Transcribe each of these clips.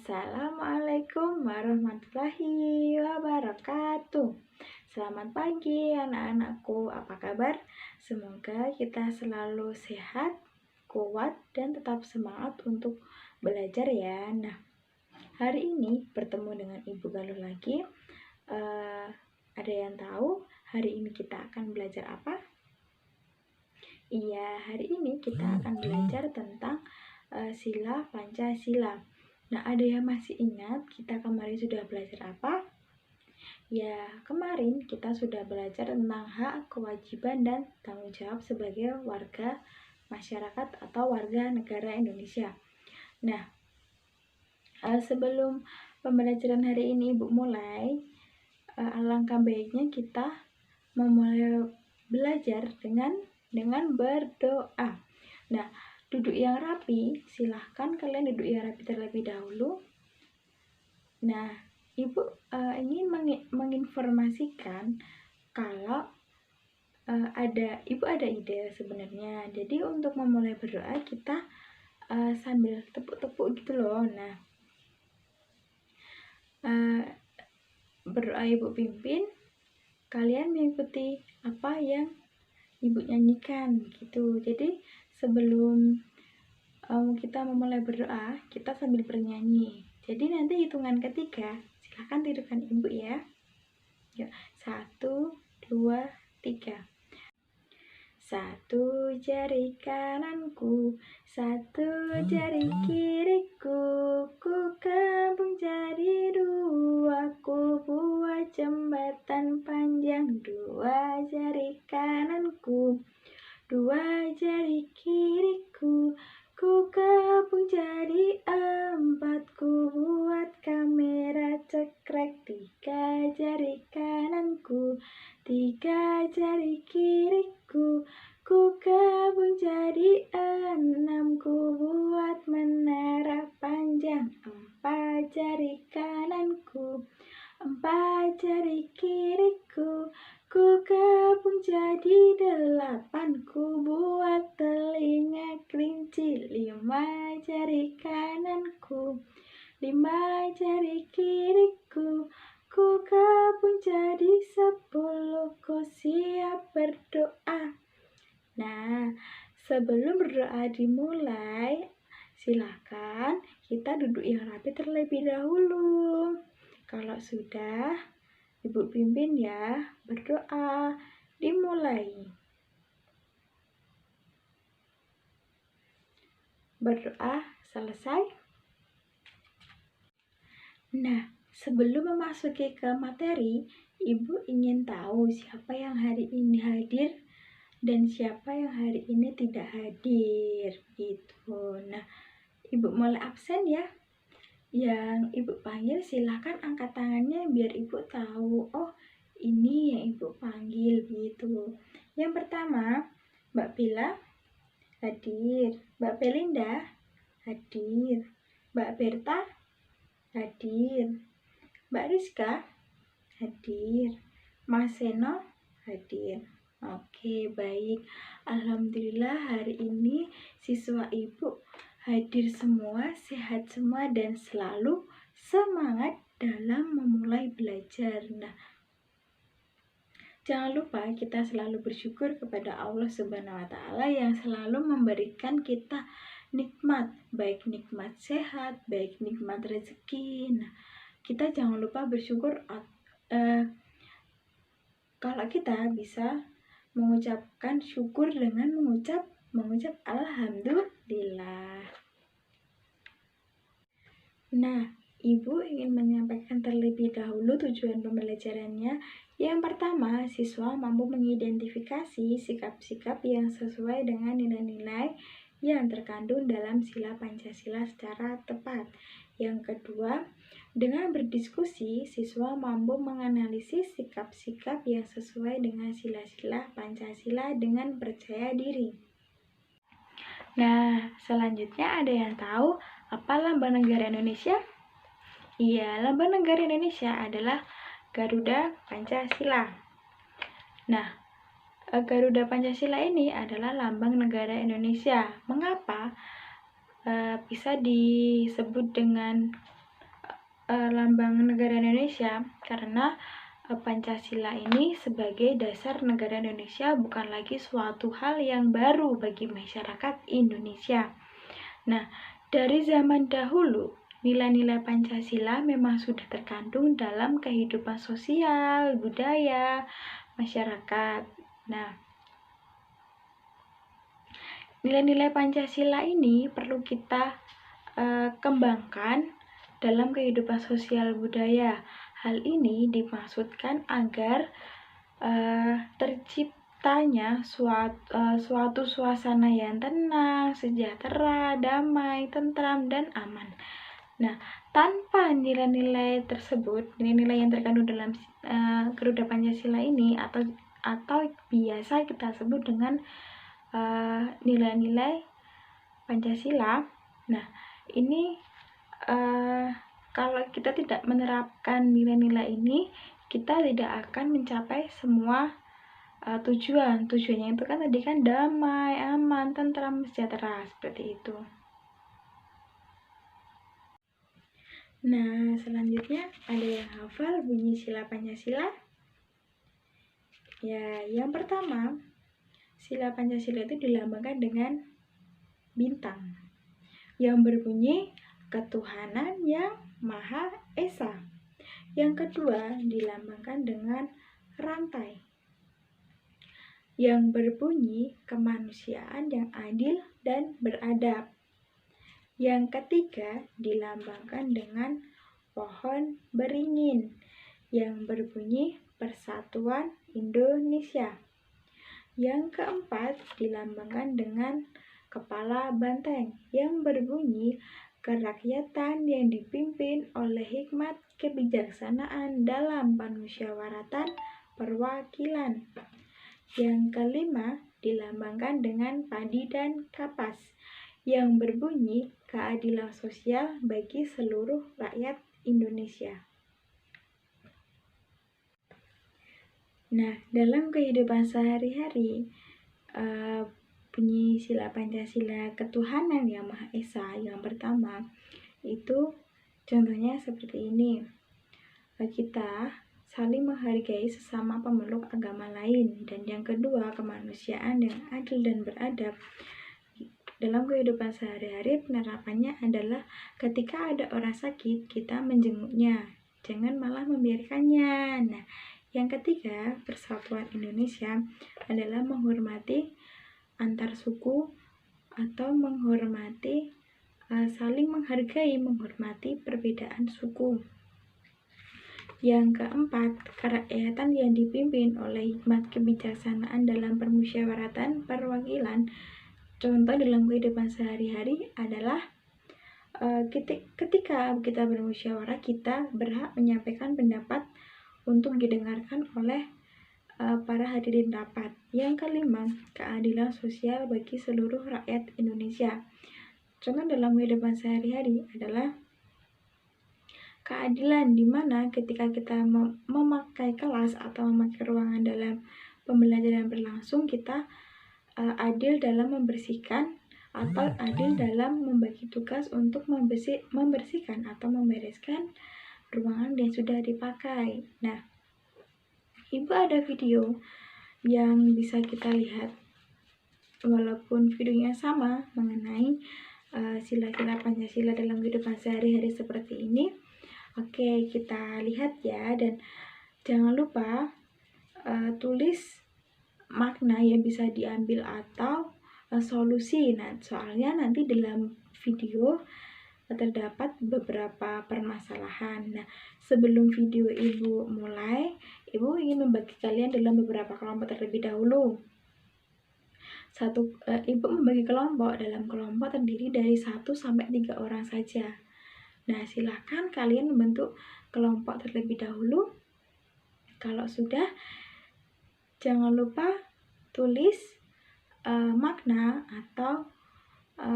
Assalamualaikum warahmatullahi wabarakatuh. Selamat pagi anak-anakku, apa kabar? Semoga kita selalu sehat, kuat, dan tetap semangat untuk belajar ya. Nah, hari ini bertemu dengan Ibu Galuh lagi. Ada yang tahu hari ini kita akan belajar apa? Iya, hari ini kita akan belajar tentang sila Pancasila. Nah, ada yang masih ingat kita kemarin sudah belajar apa? Ya, kemarin kita sudah belajar tentang hak, kewajiban, dan tanggung jawab sebagai warga masyarakat atau warga negara Indonesia. Nah, sebelum pembelajaran hari ini Ibu mulai, alangkah baiknya kita memulai belajar dengan berdoa. Nah, duduk yang rapi, silahkan kalian duduk yang rapi terlebih dahulu. Nah, Ibu ingin menginformasikan kalau Ibu ada ide sebenarnya. Jadi untuk memulai berdoa kita sambil tepuk-tepuk gitu loh. Nah, berdoa Ibu pimpin, kalian mengikuti apa yang Ibu nyanyikan gitu. Jadi sebelum kita memulai berdoa, kita sambil bernyanyi. Jadi nanti hitungan ketiga, silahkan tidurkan Ibu ya. Yuk, 1, 2, 3. 1 jari kananku, 1 jari kiriku, ku gabung jadi 2, ku buat jembatan panjang. 2 jari kananku, 2 jari kiriku, ku gabung jadi 4, ku buat kamera cekrek. 3 jari kananku, 3 jari kiriku, ku gabung jadi 6, ku buat menara panjang. 4 jari kananku, 4 jari kiriku, ku gabung jadi 8, ku buat telinga kelinci. 5 jari kananku, 5 jari kiriku, ku gabung jadi 10, ku siap berdoa. Nah, sebelum berdoa dimulai, silakan kita duduk yang rapi terlebih dahulu. Kalau sudah, Ibu pimpin ya, berdoa dimulai. Berdoa selesai. Nah, sebelum memasuki ke materi, Ibu ingin tahu siapa yang hari ini hadir dan siapa yang hari ini tidak hadir gitu. Nah, Ibu mulai absen ya. Yang Ibu panggil silahkan angkat tangannya biar Ibu tahu, oh ini yang Ibu panggil gitu. Yang pertama, Mbak Bila hadir, Mbak Belinda hadir, Mbak Berta hadir, Mbak Rizka hadir, Mas Seno hadir. Oke, baik. Alhamdulillah hari ini siswa Ibu hadir semua, sehat semua, dan selalu semangat dalam memulai belajar. Nah, jangan lupa kita selalu bersyukur kepada Allah Subhanahu wa Ta'ala yang selalu memberikan kita nikmat, baik nikmat sehat, baik nikmat rezeki. Nah, kita jangan lupa bersyukur kalau kita bisa mengucapkan syukur dengan mengucap alhamdulillah. Nah, Ibu ingin menyampaikan terlebih dahulu tujuan pembelajarannya. Yang pertama, siswa mampu mengidentifikasi sikap-sikap yang sesuai dengan nilai-nilai yang terkandung dalam sila Pancasila secara tepat. Yang kedua, dengan berdiskusi, siswa mampu menganalisis sikap-sikap yang sesuai dengan sila-sila Pancasila dengan percaya diri. Nah, selanjutnya ada yang tahu apa lambang negara Indonesia? Iya, lambang negara Indonesia adalah Garuda Pancasila. Nah, Garuda Pancasila ini adalah lambang negara Indonesia. Mengapa bisa disebut dengan lambang negara Indonesia karena Pancasila ini sebagai dasar negara Indonesia bukan lagi suatu hal yang baru bagi masyarakat Indonesia. Nah, dari zaman dahulu, nilai-nilai Pancasila memang sudah terkandung dalam kehidupan sosial, budaya, masyarakat. Nah, nilai-nilai Pancasila ini perlu kita kembangkan dalam kehidupan sosial budaya. Hal ini dimaksudkan agar terciptanya suatu suasana yang tenang, sejahtera, damai, tentram, dan aman. Nah, tanpa nilai-nilai tersebut, nilai-nilai yang terkandung dalam Garuda Pancasila ini atau biasa kita sebut dengan nilai-nilai Pancasila. Nah, ini kalau kita tidak menerapkan nilai-nilai ini, kita tidak akan mencapai semua tujuannya itu kan tadi kan damai, aman, tentram, sejahtera, seperti itu. Nah, selanjutnya ada yang hafal bunyi sila Pancasila? Ya, yang pertama, sila Pancasila itu dilambangkan dengan bintang yang berbunyi ketuhanan yang Maha Esa. Yang kedua, dilambangkan dengan rantai yang berbunyi kemanusiaan yang adil dan beradab. Yang ketiga, dilambangkan dengan pohon beringin yang berbunyi Persatuan Indonesia. Yang keempat, dilambangkan dengan kepala banteng yang berbunyi kerakyatan yang dipimpin oleh hikmat kebijaksanaan dalam pemusyawaratan perwakilan. Yang kelima, dilambangkan dengan padi dan kapas yang berbunyi keadilan sosial bagi seluruh rakyat Indonesia. Nah, dalam kehidupan sehari-hari, bunyi sila Pancasila ketuhanan yang Maha Esa yang pertama itu contohnya seperti ini. Kita saling menghargai sesama pemeluk agama lain, dan yang kedua kemanusiaan yang adil dan beradab. Dalam kehidupan sehari-hari penerapannya adalah ketika ada orang sakit kita menjenguknya, jangan malah membiarkannya. Nah, yang ketiga persatuan Indonesia adalah menghormati antar suku atau menghormati saling menghargai, menghormati perbedaan suku. Yang keempat, kerakyatan yang dipimpin oleh hikmat kebijaksanaan dalam permusyawaratan perwakilan. Contoh dalam kehidupan sehari-hari adalah ketika kita bermusyawarah, kita berhak menyampaikan pendapat untuk didengarkan oleh para hadirin rapat. Yang kelima, keadilan sosial bagi seluruh rakyat Indonesia. Contoh dalam kehidupan sehari-hari adalah keadilan di mana ketika kita memakai kelas atau memakai ruangan dalam pembelajaran berlangsung, kita adil dalam membersihkan atau adil dalam membagi tugas untuk membersihkan atau membereskan ruangan yang sudah dipakai. Nah, Ibu ada video yang bisa kita lihat walaupun videonya sama mengenai sila-sila Pancasila dalam kehidupan sehari-hari seperti ini. Oke, kita lihat ya, dan jangan lupa tulis makna yang bisa diambil atau solusi. Nah, soalnya nanti dalam video terdapat beberapa permasalahan. Nah, sebelum video Ibu mulai, Ibu ingin membagi kalian dalam beberapa kelompok terlebih dahulu. Ibu membagi kelompok, dalam kelompok terdiri dari 1 sampai 3 orang saja. Nah, silahkan kalian membentuk kelompok terlebih dahulu. Kalau sudah, jangan lupa tulis makna atau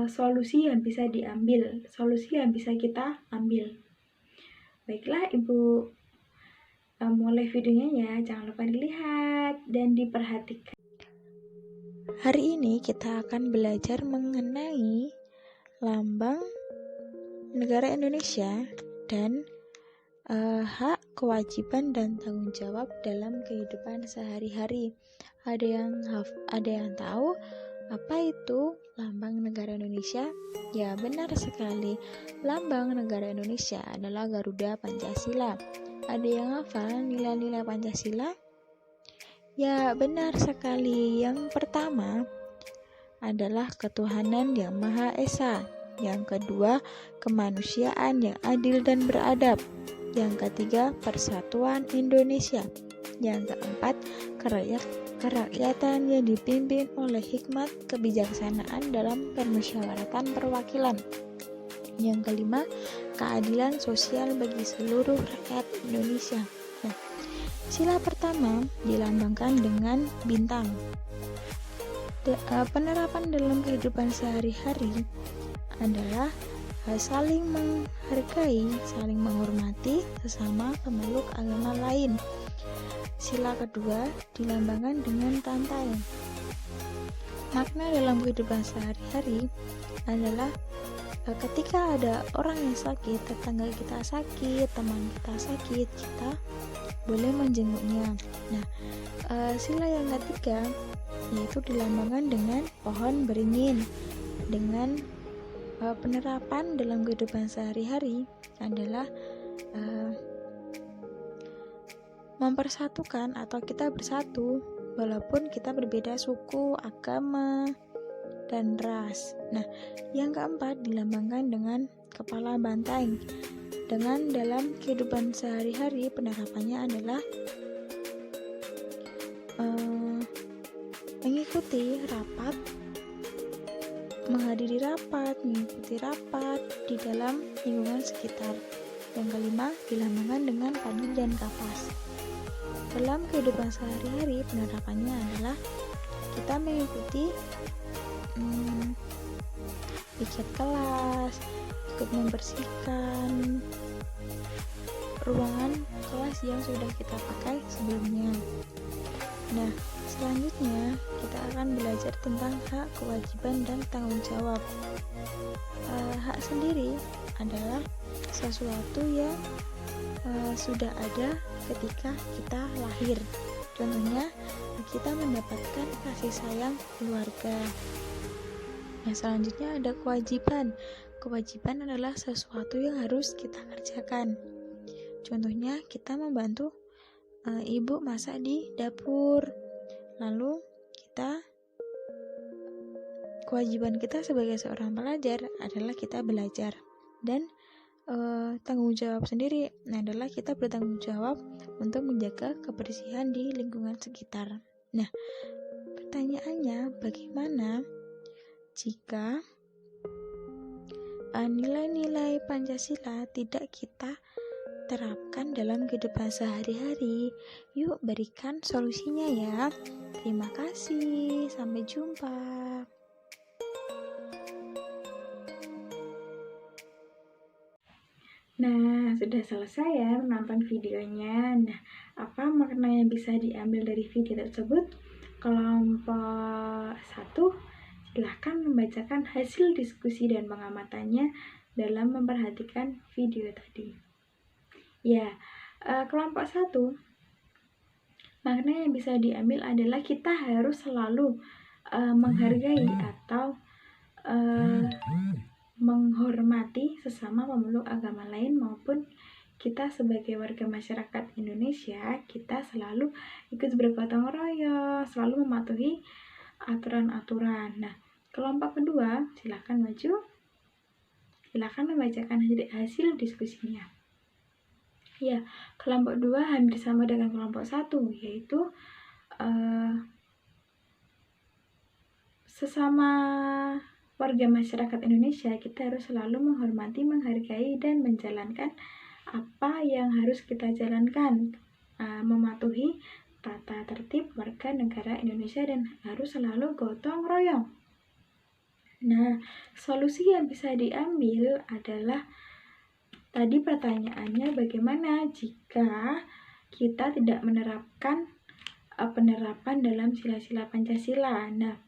solusi yang bisa diambil, solusi yang bisa kita ambil. Baiklah, Ibu mulai videonya ya, jangan lupa dilihat dan diperhatikan. Hari ini kita akan belajar mengenai lambang negara Indonesia dan hak, kewajiban, dan tanggung jawab dalam kehidupan sehari-hari. Ada yang tahu apa itu lambang negara Indonesia? Ya, benar sekali. Lambang negara Indonesia adalah Garuda Pancasila. Ada yang hafal nilai-nilai Pancasila? Ya, benar sekali. Yang pertama adalah ketuhanan yang Maha Esa. Yang kedua, kemanusiaan yang adil dan beradab. Yang ketiga, persatuan Indonesia. Yang keempat, kerakyatan yang dipimpin oleh hikmat kebijaksanaan dalam permusyawaratan perwakilan. Yang kelima, keadilan sosial bagi seluruh rakyat Indonesia. Nah, sila pertama dilambangkan dengan bintang. Penerapan dalam kehidupan sehari-hari adalah saling menghargai, saling menghormati sesama pemeluk agama lain. Sila kedua dilambangkan dengan rantai. Makna dalam kehidupan sehari-hari adalah ketika ada orang yang sakit, tetangga kita sakit, teman kita sakit, kita boleh menjenguknya. Nah, sila yang ketiga yaitu dilambangkan dengan pohon beringin. Dengan penerapan dalam kehidupan sehari-hari adalah mempersatukan atau kita bersatu walaupun kita berbeda suku, agama, dan ras. Nah, yang keempat dilambangkan dengan kepala banteng. Dengan dalam kehidupan sehari-hari penerapannya adalah mengikuti rapat, menghadiri rapat, mengikuti rapat di dalam lingkungan sekitar. Yang kelima dilambangkan dengan padi dan kapas. Dalam kehidupan sehari-hari penerapannya adalah kita mengikuti piket kelas, ikut membersihkan ruangan kelas yang sudah kita pakai sebelumnya. Nah, selanjutnya kita akan belajar tentang hak, kewajiban, dan tanggung jawab. Hak sendiri adalah sesuatu yang sudah ada ketika kita lahir. Contohnya, kita mendapatkan kasih sayang keluarga. Nah, selanjutnya ada kewajiban. Kewajiban adalah sesuatu yang harus kita kerjakan. Contohnya, kita membantu ibu masak di dapur. Lalu kewajiban kita sebagai seorang pelajar adalah kita belajar. Dan tanggung jawab sendiri adalah kita bertanggung jawab untuk menjaga kebersihan di lingkungan sekitar. Nah, pertanyaannya, bagaimana jika nilai-nilai Pancasila tidak kita terapkan dalam kehidupan sehari-hari? Yuk berikan solusinya ya. Terima kasih, sampai jumpa. Nah, sudah selesai ya menonton videonya. Nah, apa makna yang bisa diambil dari video tersebut? Kelompok 1, silahkan membacakan hasil diskusi dan pengamatannya dalam memperhatikan video tadi. Ya, kelompok 1, makna yang bisa diambil adalah kita harus selalu menghargai atau menghormati sesama pemeluk agama lain maupun kita sebagai warga masyarakat Indonesia, kita selalu ikut bergotong royong, selalu mematuhi aturan-aturan. Nah, kelompok kedua, silakan maju. Silakan membacakan hasil diskusinya. Ya, kelompok 2 hampir sama dengan kelompok 1, yaitu sesama warga masyarakat Indonesia, kita harus selalu menghormati, menghargai, dan menjalankan apa yang harus kita jalankan, mematuhi tata tertib warga negara Indonesia dan harus selalu gotong royong. Nah, solusi yang bisa diambil adalah tadi pertanyaannya, bagaimana jika kita tidak menerapkan penerapan dalam sila-sila Pancasila? Nah,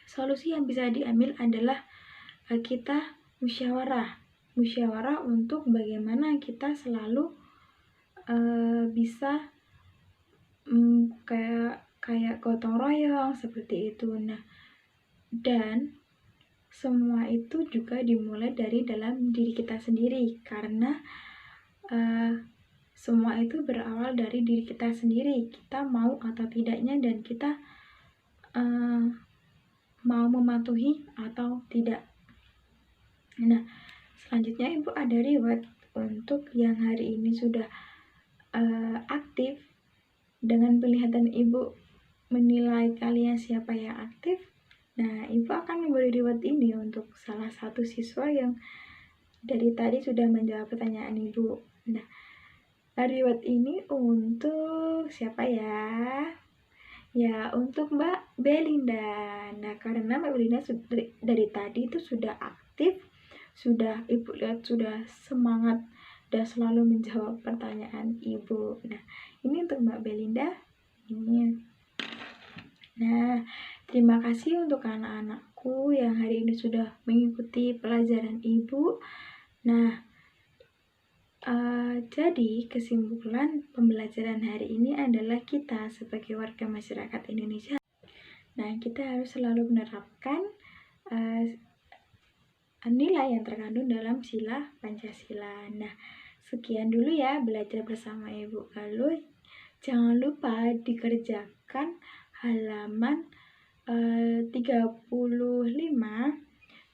solusi yang bisa diambil adalah kita musyawarah. musyawarah untuk bagaimana kita selalu bisa kayak gotong royong seperti itu. Nah, dan semua itu juga dimulai dari dalam diri kita sendiri, karena semua itu berawal dari diri kita sendiri, kita mau atau tidaknya, dan kita mau mematuhi atau tidak. Nah, selanjutnya Ibu ada reward untuk yang hari ini sudah aktif. Dengan penglihatan Ibu menilai kalian siapa yang aktif, nah Ibu akan memberi reward ini untuk salah satu siswa yang dari tadi sudah menjawab pertanyaan Ibu. Nah, reward ini untuk siapa ya? Ya, untuk Mbak Belinda. Nah, karena Mbak Belinda dari tadi itu sudah aktif, sudah Ibu lihat sudah semangat dan selalu menjawab pertanyaan Ibu. Nah, ini untuk Mbak Belinda. Ini. Nah, terima kasih untuk anak-anakku yang hari ini sudah mengikuti pelajaran Ibu. Nah, jadi kesimpulan pembelajaran hari ini adalah kita sebagai warga masyarakat Indonesia. Nah, kita harus selalu menerapkan nilai yang terkandung dalam sila Pancasila. Nah, sekian dulu ya belajar bersama Ibu Galuh. Jangan lupa dikerjakan halaman 35.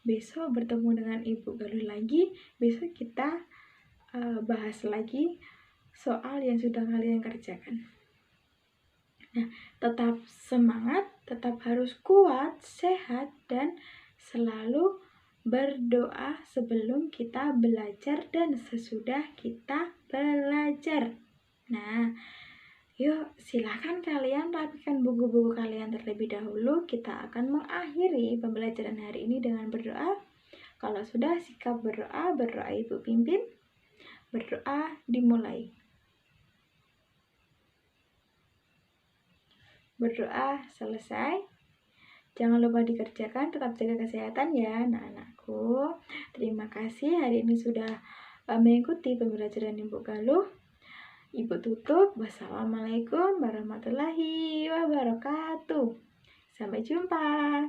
Besok bertemu dengan Ibu Galuh lagi. Besok kita bahas lagi soal yang sudah kalian kerjakan. Nah, tetap semangat, tetap harus kuat, sehat, dan selalu berdoa sebelum kita belajar dan sesudah kita belajar. Nah, yuk silahkan kalian rapikan buku-buku kalian terlebih dahulu. Kita akan mengakhiri pembelajaran hari ini dengan berdoa. Kalau sudah sikap berdoa Ibu pimpin. Berdoa dimulai. Berdoa selesai. Jangan lupa dikerjakan, tetap jaga kesehatan ya anak-anakku. Terima kasih hari ini sudah mengikuti pembelajaran Ibu Galuh. Ibu tutup. Wassalamualaikum warahmatullahi wabarakatuh. Sampai jumpa.